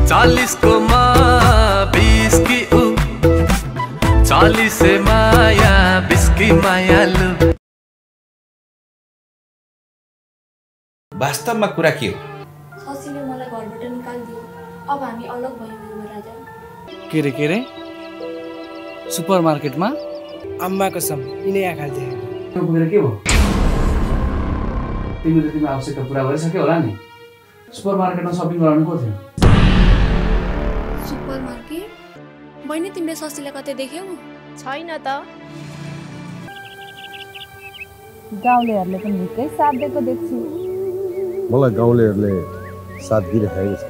40 को माँ 20 की ऊ 40 से माया 20 की मायालु। वास्तवमा कुरा के हो? शशीले मलाई घरबाट निकालिदियो। अब हामी अलग भयौँ युवराजा। के रे सुपरमार्केटमा अम्मा कसम यिनै आँखाले देखेको। पुगेर के भयो? तिमीले तिम्रो आवश्यकता पुरा गरिसक्यो होला नि। सुपरमार्केटमा सपिङ गराउनु को थियो? सुपरमार्केट? बहिनी तिमीले शशीलाई कतै देख्यौ? छैन त। गाउँलेहरूले पनि निकै साथ दिएको देख्छु। मलाई गाउँलेहरूले साथ दिइरहेको छ।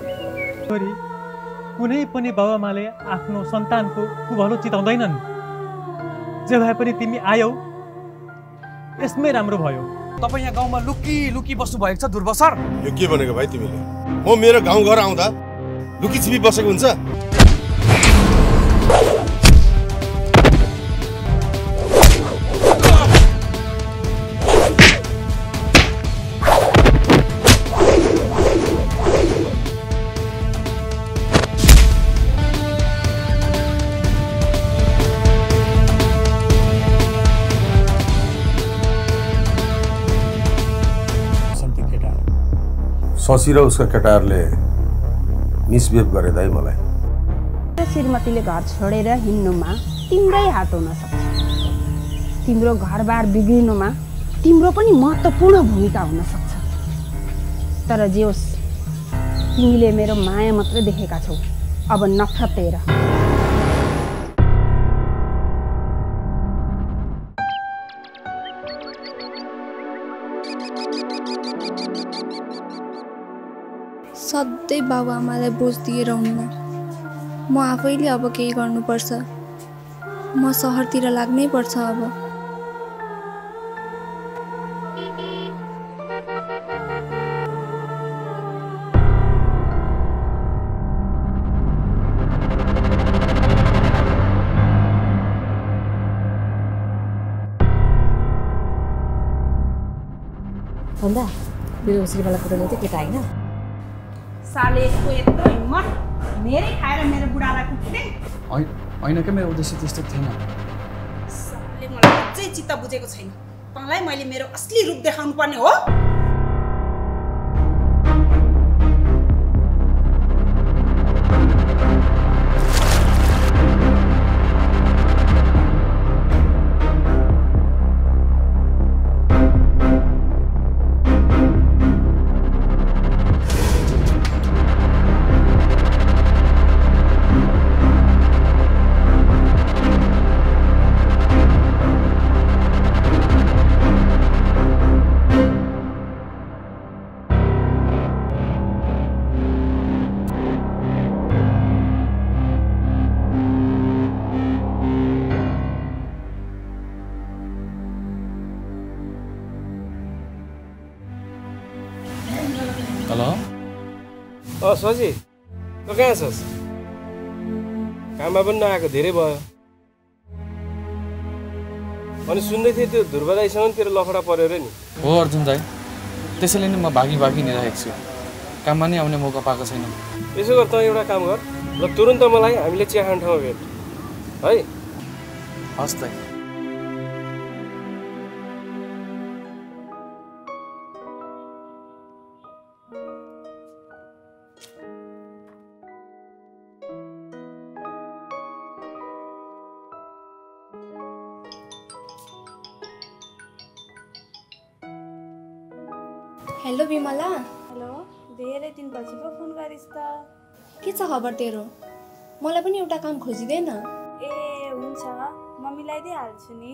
कुनै पनि बाबामाले आफ्नो सन्तानको कुभलो चिताउँदैनन्। जे भए पनि तिमी आयौ यसमै राम्रो भयो। तपाईँ यहाँ गाउँमा लुकी बस्नु भएको छ दुर्बसर। यो के भनेको भाइ तिमीले? म मेरो गाउँ घर आउँदा लुकी छिपी बसेको हुन्छ? शशी र उसका केटाहरूले मिसबिहेभ गरे दाइ मलाई। श्रीमतीले घर छोडेर हिँड्नुमा तिम्रै हात हुन सक्छ। तिम्रो घरबार बिग्रिनुमा तिम्रो पनि महत्त्वपूर्ण भूमिका हुन सक्छ। तर जे होस् तिमीले मेरो माया मात्रै देखेका छौ, अब नफरत हेर। सधैँ बाबुआमालाई बोझ दिएर हुन्न। म आफैले अब केही गर्नुपर्छ। म सहरतिर लाग्नै पर्छ अब। भन्दा मेरो श्रीमाला कुराले चाहिँ केटा होइन। सालेको यत्रो हिम्मत मेरै खाएर मेरो बुढालाई कुट्ने? होइन के मेरो उद्देश्य त्यस्तो थिएन। साले मलाई अझै चित्त बुझेको छैन। तँलाई मैले मेरो असली रूप देखाउनु पर्ने हो। हेलो शशी त कहाँ छस्? काममा पनि नआएको धेरै भयो। अनि सुन्दै थिएँ त्यो ध्रुव दाइसँग तेरो लफडा पर्यो अरे नि। हो अर्जुन दाइ, त्यसैले नै म भागी निराखेको छु। काममा नै आउने मौका पाएको छैन। यसो गर, त एउटा काम गर, ल तुरुन्त मलाई हामीले चिया खाने ठाउँमा भेट है। हस् दाइ। हेलो विमला। हेलो, धेरै दिनपछि पो फोन गरिस् त। के छ खबर तेरो? मलाई पनि एउटा काम खोजिदे न। ए हुन्छ, म मिलाइदिइहाल्छु नि।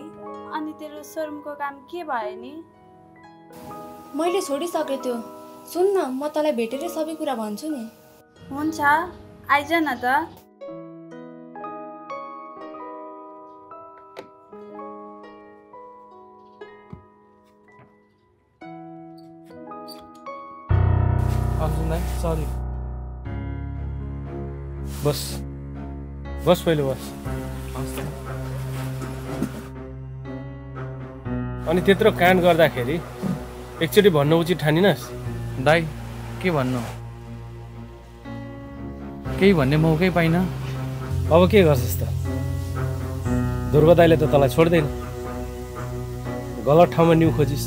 अनि तेरो सोरुमको काम के भयो नि? मैले छोडिसकेँ त्यो। सुन न, म तँलाई भेटेर सबै कुरा भन्छु नि। हुन्छ, आइज न त। अर्जुन दाइ सरी। बस पहिले बस। अनि त्यत्रो काण्ड गर्दाखेरि एकचोटि भन्नु उचित ठानिनस्? दाइ के भन्नु? केही भन्ने मौकै पाइन। अब के गर्छस् त? ध्रुव दाइले त तँलाई छोड्दैन। गलत ठाउँमा न्यु खोजिस्।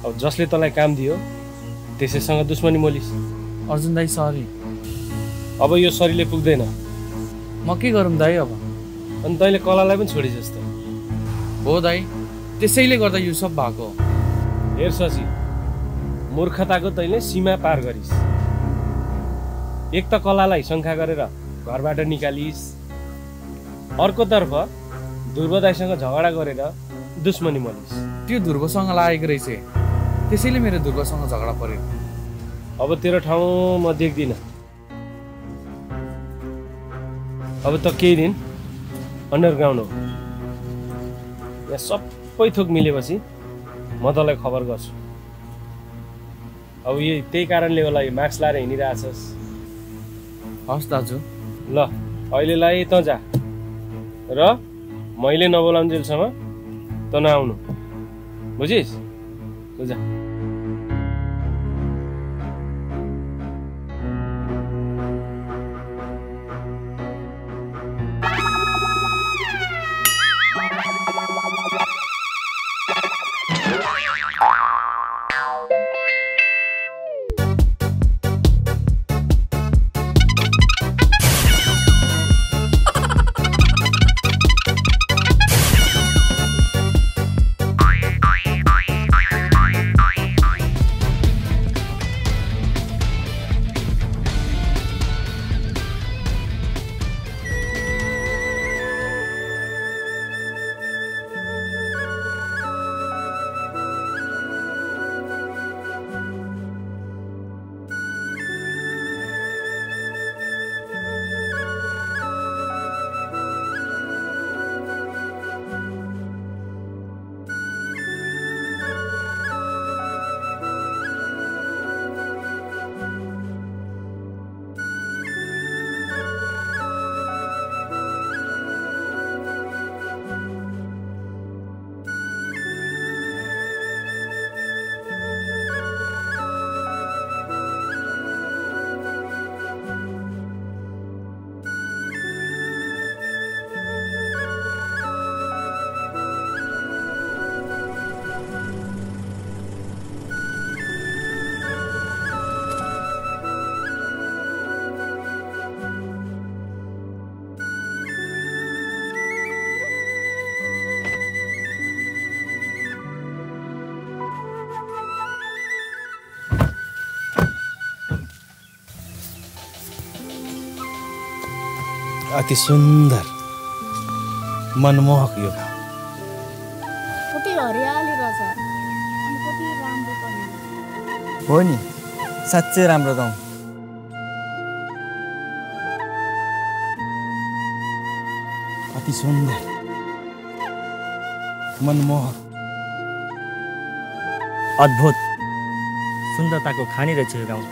अब जसले तँलाई काम दियो त्यसैसँग दुश्मनी मोलिस्। अर्जुन दाई सरी। अब यो सरीले पुग्दैन। म के गरौँ दाई अब? अनि तैँले कलालाई पनि छोडी जस्तो। हो दाई, त्यसैले गर्दा यो सब भएको। हेर शशी, मूर्खताको तैँले सीमा पार गरिस्। एक त कलालाई शङ्का गरेर घरबाट निकालिस्, अर्कोतर्फ ध्रुव दाइसँग झगडा गरेर दुश्मनी मोलिस्। त्यो ध्रुवसँग लागेको रहेछ, त्यसैले मेरो ध्रुवसँग झगडा पर्यो। अब तेरो ठाउँ म देख्दिनँ। अब त केही दिन अन्डरग्राउन्ड हो। यहाँ सबै थोक मिलेपछि म तँलाई खबर गर्छु। अब त्यही कारणले होला यो मास्क लाएर हिँडिरहेछस्। हस् दाजु। ल अहिलेलाई त जा, र मैले नबोलाउन्जेलसम्म त नआउनु, बुझिस्? बुझ। अति सुन्दर मनमोहक यो गाउँ। कति हरियाली रहेछ अनि कति राम्रो पनि हो नि, साँच्चै राम्रो गाउँ। अति सुन्दर मनमोहक अद्भुत सुन्दरताको खानी रहेछ यो गाउँ।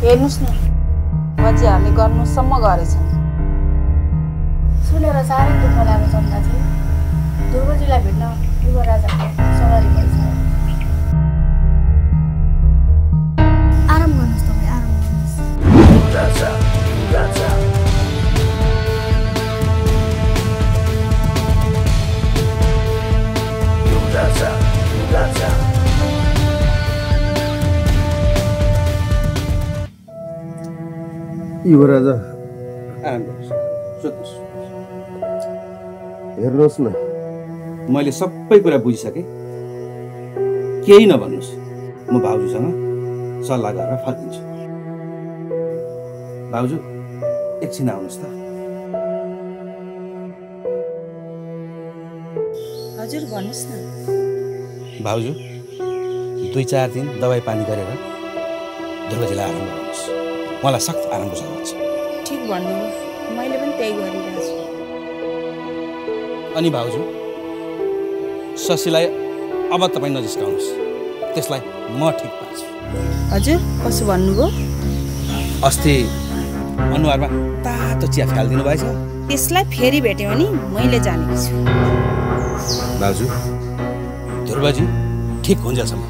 हेर्नुस् न, बजियाहरूले गर्नुसम्म गरेछन्। सुनेर साह्रै दुःख लाग्यो चन्दाजी। ध्रुवजीलाई भेट्न युवराजाको सवारी भइछ। आराम गर्नुहोस् तपाईँ, आराम गर्नुहोस्। युवराज हेर्नुहोस् न, मैले सबै कुरा बुझिसकेँ। केही नभन्नुहोस्, म भाउजूसँग सल्लाह गरेर फर्किन्छु। भाउजू एकछिन आउनुहोस् त। हजुर भन्नुहोस् न। भाउजू 2-4 दिन दबाई पानी गरेर दुर्गाजीलाई आराम गराउनुहोस्। मलाई सख्त आरामको जरुरत छ। ठिक भन्नुभयो, मैले पनि त्यही गरिरहेको छु। अनि भाउजू शशीलाई अब तपाईँ नजिस्काउनुहोस्, त्यसलाई म ठिक पार्छु। हजुर कसो भन्नुभयो? अस्ति अनुहारमा तातो चिया फालिदिनु भएछ, त्यसलाई फेरि भेट्यो भने मैले जानेको छु। भाउजू ध्रुवजी ठिक हुन्जेलसम्म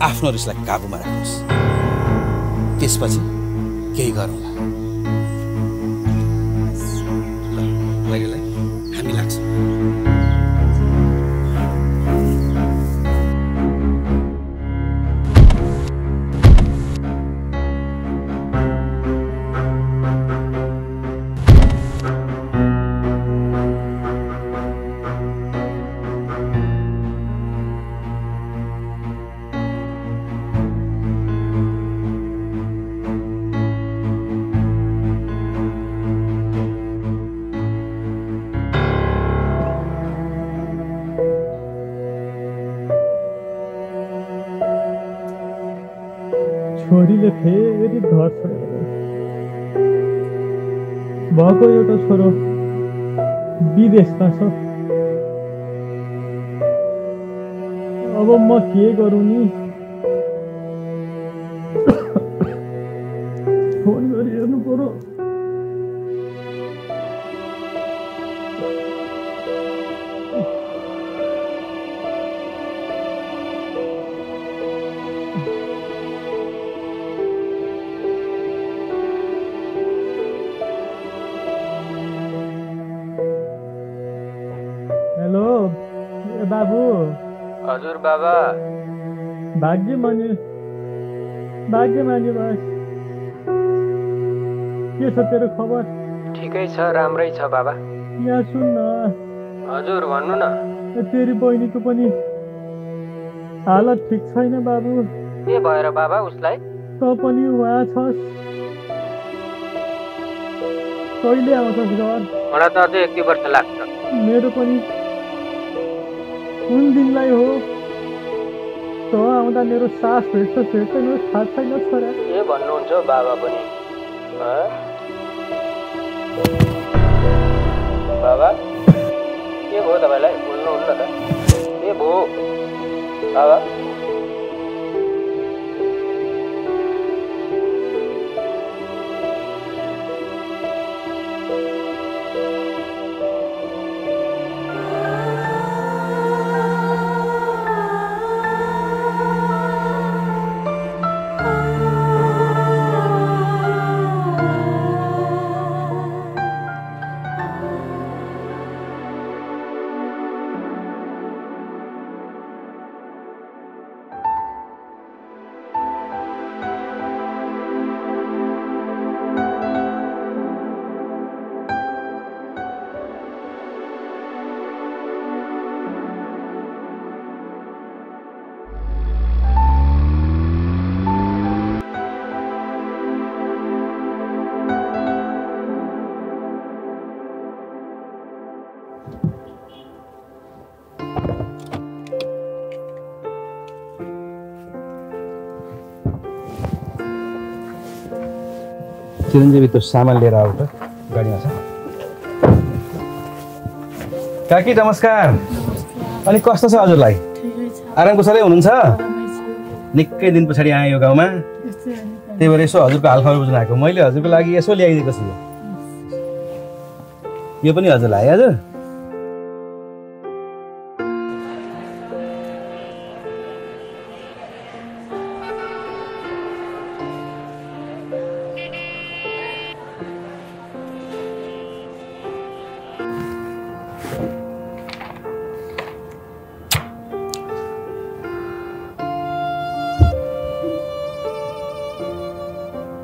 आफ्नो रिसलाई काबुमा राख्नुहोस्, त्यसपछि केही गरौँला। ल बहिनीलाई हामी लाग्छौँ। छोरीले फेरि घर छोडेर भएको एउटा छोरो विदेशमा छ। अब म के गरौँ नि? फोन गरी हेर्नु पर्यो। हेलो ए बाबु। हजुर बाबा। भाग्यमानी बस के छ तेरो खबर? ठिकै छ, राम्रै छ बाबा। यहाँ सुन न। हजुर भन्नु न। तेरी बहिनीको पनि हालत ठिक छैन बाबु। के भएर बाबा उसलाई? त पनि उहाँ छस्, कहिले आउँछस् घर? मलाई त अझै 1-2 वर्ष लाग्छ। मेरो पनि कुन दिनलाई हो त आउँदा मेरो सास भेट्दैन थाहा छैन छोरा। के भन्नुहुन्छ बाबा पनि? बाबा के भयो तपाईँलाई? बोल्नुहुन्न त? के भयो बाबा? चिरञ्जीवी त्यो सामान लिएर आऊ त, गाडीमा छ। काकी नमस्कार। अनि कस्तो छ हजुरलाई? आराम कुशलै हुनुहुन्छ? निकै दिन पछाडि आएँ यो गाउँमा, त्यही भएर यसो हजुरको हालखबर बुझ्न आएको। मैले हजुरको लागि यसो ल्याइदिएको छु। यो पनि हजुरलाई है हजुर?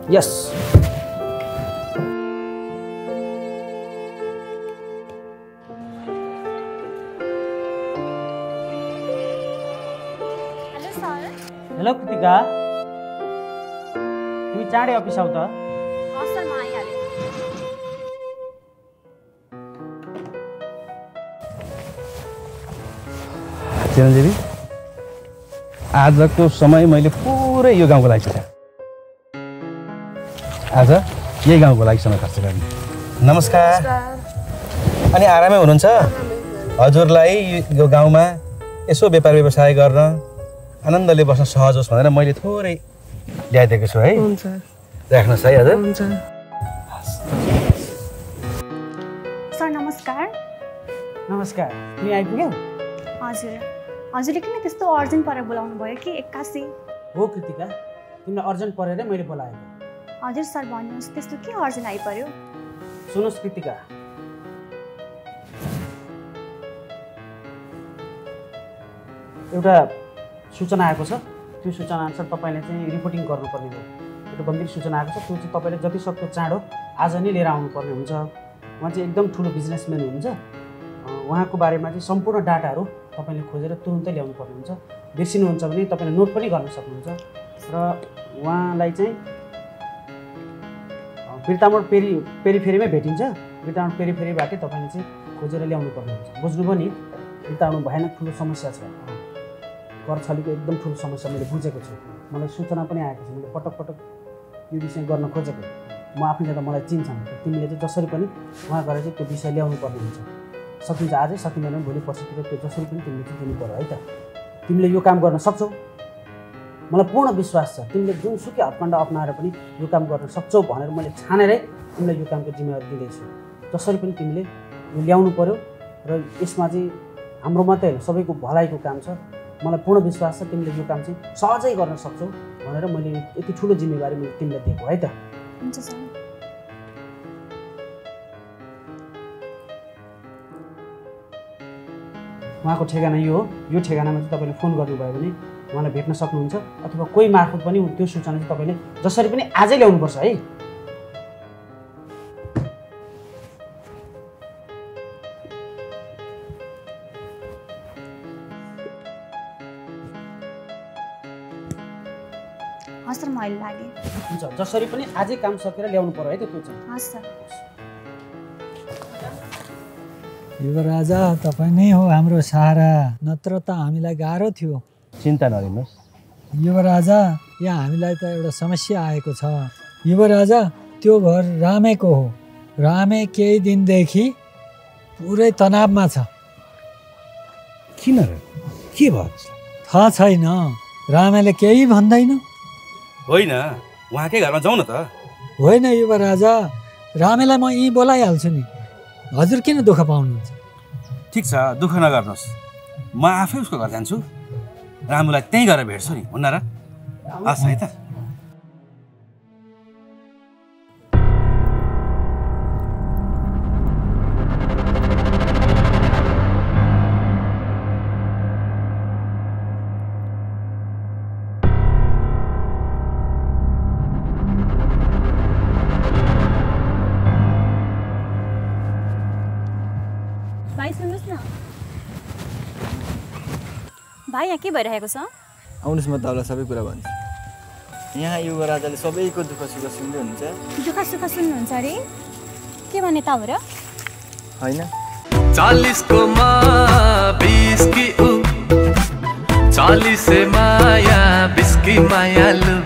यस हेलो कृतिका, तिमी चाँडै अफिस आऊ त। सर म आइहालेँ। चिरञ्जीवी, आजको समय मैले पुरै यो गाउँको लागि छ। आज यही गाउँको लागि समय खर्च गर्ने। नमस्कार। अनि आरामै हुनुहुन्छ? हजुरलाई यो गाउँमा यसो व्यापार व्यवसाय गर्न आनन्दले बस्न सहज होस् भनेर मैले थोरै ल्याइदिएको छु है। हुन्छ, राख्नुहोस् है हजुर। हुन्छ। सर नमस्कार। नमस्कार, तिमी आइपुग्यौ? हजुर, हजुरले किन त्यस्तो अर्जेन्ट परेर बोलाउनु भयो कि एक्कासी? हो कृतिका, तिमीलाई अर्जेन्ट परेर मैले बोलाएको। हजुर सर भन्नुहोस्, त्यस्तो के अर्जेन्ट आइपर्यो? सुन्नुहोस् कृतिका, एउटा सूचना आएको छ। त्यो सूचना अनुसार तपाईँले चाहिँ रिपोर्टिङ गर्नुपर्ने हो। एउटा गम्भीर सूचना आएको छ, त्यो चाहिँ तपाईँले जति सक्दो चाँडो आज नै लिएर आउनुपर्ने हुन्छ। उहाँ चाहिँ एकदम ठुलो बिजनेसम्यान हुनुहुन्छ। उहाँको बारेमा चाहिँ सम्पूर्ण डाटाहरू तपाईँले खोजेर तुरुन्तै ल्याउनु पर्ने हुन्छ। बिर्सिनुहुन्छ भने तपाईँले नोट पनि गर्न सक्नुहुन्छ। र उहाँलाई चाहिँ बिर्तामोड पेरिफेरीमै भेटिन्छ। बिर्तामोड पेरिफेरीबाटै तपाईँले चाहिँ खोजेर ल्याउनु पर्ने हुन्छ। बुझ्नुभयो नि? बिर्तामोड भयानक ठुलो समस्या छ। कर छलीको एकदम ठुलो समस्या मैले बुझेको छु। मलाई सूचना पनि आएको छ। मैले पटक पटक यो विषय गर्न खोजेको। म आफै जाँदा मलाई चिन्छन्। तिमीले चाहिँ जसरी पनि उहाँ गएर चाहिँ त्यो विषय ल्याउनु पर्ने हुन्छ। सकिन्छ आजै, सकिँदैन भने भोलि पर्सितिर त्यो जसरी पनि तिमीले चाहिँ दिनु पर्यो है त। तिमीले यो काम गर्न सक्छौ, मलाई पूर्ण विश्वास छ। तिमीले जुनसुकै हत्कण्ड अप्नाएर पनि यो काम गर्न सक्छौ भनेर मैले छानेरै तिमीलाई यो कामको जिम्मेवारी दिँदैछु। जसरी पनि तिमीले यो ल्याउनु पर्यो र यसमा चाहिँ हाम्रो मात्रै होइन, सबैको भलाइको काम छ। मलाई पूर्ण विश्वास छ तिमीले यो काम चाहिँ सहजै गर्न सक्छौ भनेर मैले यति ठुलो जिम्मेवारी मैले तिमीलाई दिएको है त। हुन्छ सर। उहाँको ठेगाना यो हो। यो ठेगानामा चाहिँ तपाईँले फोन गर्नुभयो भने उहाँलाई भेट्न सक्नुहुन्छ, अथवा कोही मार्फत पनि त्यो सूचना चाहिँ तपाईँले जसरी पनि आजै ल्याउनुपर्छ है। हस् सर, म अहिले लागेँ। हुन्छ, जसरी पनि आजै काम सकेर ल्याउनु पर्यो है त त्यो चाहिँ। हस् सर। युवराजा, तपाईँ नै हो हाम्रो सहारा, नत्र त हामीलाई गाह्रो थियो। चिन्ता नलिनुहोस् युवराजा, यहाँ हामीलाई त एउटा समस्या आएको छ। युवराजा, त्यो घर रामेको हो। रामे केही दिनदेखि पुरै तनावमा छ। किन र? के भयो? थाहा छैन, रामेले केही भन्दैन। होइन, उहाँकै घरमा जाउँ न त। होइन युवराजा, रामेलाई म यहीँ बोलाइहाल्छु नि। हजुर किन दुःख पाउनुहुन्छ? ठिक छ, दुःख नगर्नुहोस्। म आफै उसको घर जान्छु। रामुलाई त्यहीँ गएर भेट्छु नि, हुन्न र? हस् है त। भाइ सुन्नुहोस् न। भाइ यहाँ के भइरहेको छ? आउनुहोस्, म तपाईँलाई सबै कुरा भन्छु। यहाँ युवराजाले सबैको दुःख सुख सुन्दै हुनुहुन्छ। दुःख सुख सुन्नुहुन्छ अरे? के भन्ने त हो र? होइन, 40 को माँ 20 की ऊ, 40 से माया 20 की माया लू।